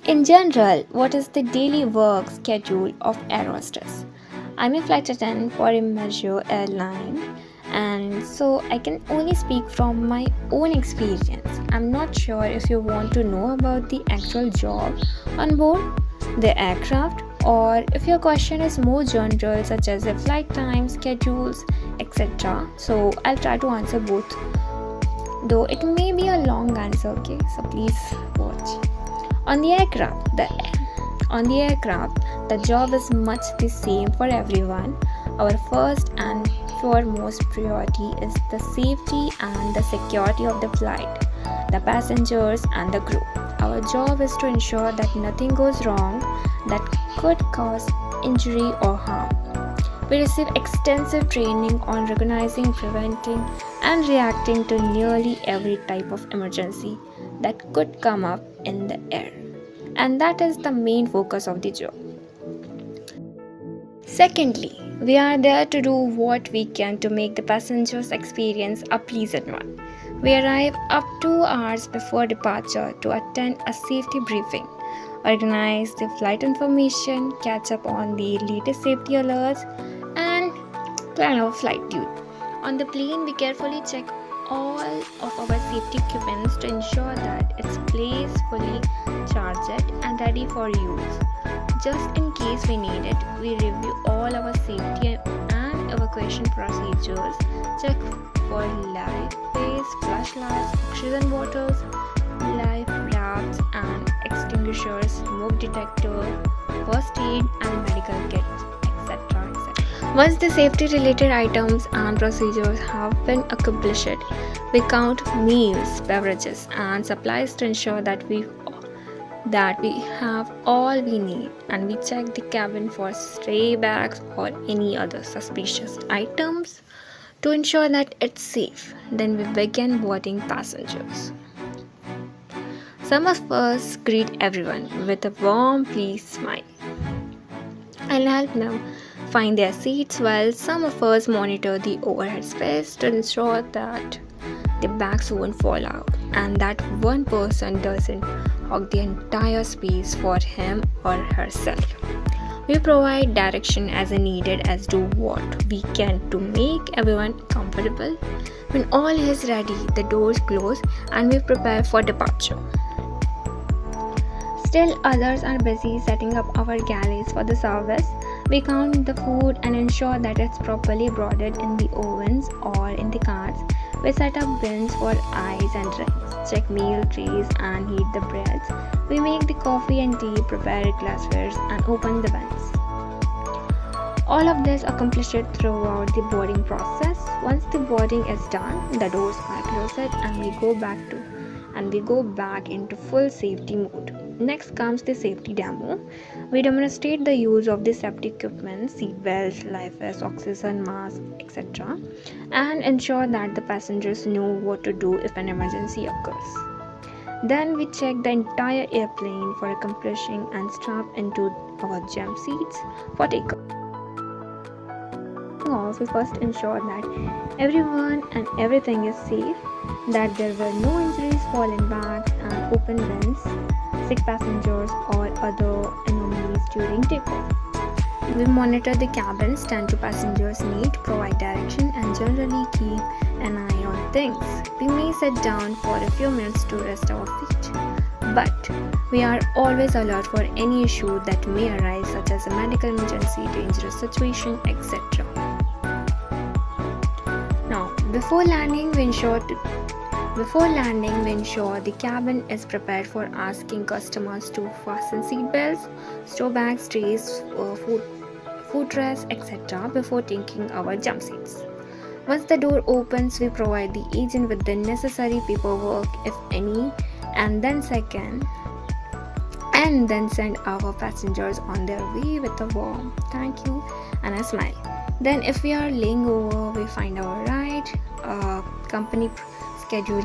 In general, what is the daily work schedule of air hostess? I'm a flight attendant for a major airline, and so I can only speak from my own experience. I'm not sure if you want to know about the actual job on board the aircraft, or if your question is more general, such as the flight time, schedules, etc. So I'll try to answer both, though it may be a long answer. Okay, so please watch. On the aircraft, the job is much the same for everyone. Our first and foremost priority is the safety and the security of the flight, the passengers and the crew. Our job is to ensure that nothing goes wrong that could cause injury or harm. We receive extensive training on recognizing, preventing, and reacting to nearly every type of emergency that could come up in the air. And that is the main focus of the job. Secondly, we are there to do what we can to make the passengers' experience a pleasant one. We arrive up 2 hours before departure to attend a safety briefing, organize the flight information, catch up on the latest safety alerts, and plan our flight route. On the plane, we carefully check all of our safety equipment to ensure that it's placed fully charged and ready for use. Just in case we need it, we review all our safety and evacuation procedures, check for life vests, flashlights, oxygen bottles, life rafts and extinguishers, smoke detector, first aid and medical kits, etc. etc. Once the safety related items and procedures have been accomplished, we count meals, beverages and supplies to ensure that we have all we need, and we check the cabin for stray bags or any other suspicious items to ensure that it's safe. Then we begin boarding passengers. Some of us greet everyone with a warm please smile and help them find their seats, while some of us monitor the overhead space to ensure that the bags won't fall out and that one person doesn't hog the entire space for him or herself. We provide direction as needed as do what we can to make everyone comfortable. When all is ready, the doors close and we prepare for departure. Still others are busy setting up our galleys for the service. We count the food and ensure that it's properly broiled in the ovens or in the carts. We set up bins for ice and drinks, check meal trays and heat the breads. We make the coffee and tea, prepare glasswares and open the bins. All of this accomplished throughout the boarding process. Once the boarding is done, the doors are closed and we go back into full safety mode. Next comes the safety demo. We demonstrate the use of the safety equipment, seat belts, life vests, oxygen masks, etc. and ensure that the passengers know what to do if an emergency occurs. Then we check the entire airplane for compression and strap into our jump seats for takeoff. We first ensure that everyone and everything is safe, that there were no injuries, fallen bags and open vents, sick passengers or other anomalies during takeoff. We monitor the cabin, stand to passengers' need, provide direction and generally keep an eye on things. We may sit down for a few minutes to rest our feet, but we are always alert for any issue that may arise, such as a medical emergency, dangerous situation, etc. Now, before landing, we ensure the cabin is prepared for asking customers to fasten seat belts, store bags, trays, food trays, etc. before taking our jump seats. Once the door opens, we provide the agent with the necessary paperwork, if any, and then send our passengers on their way with a warm thank you and a smile. Then if we are laying over, we find our ride, company scheduled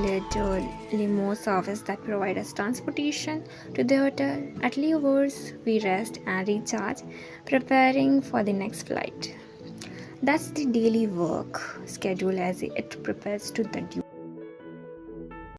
limo service that provide us transportation to the hotel. At layovers, we rest and recharge, preparing for the next flight. That's the daily work schedule as it prepares to the due.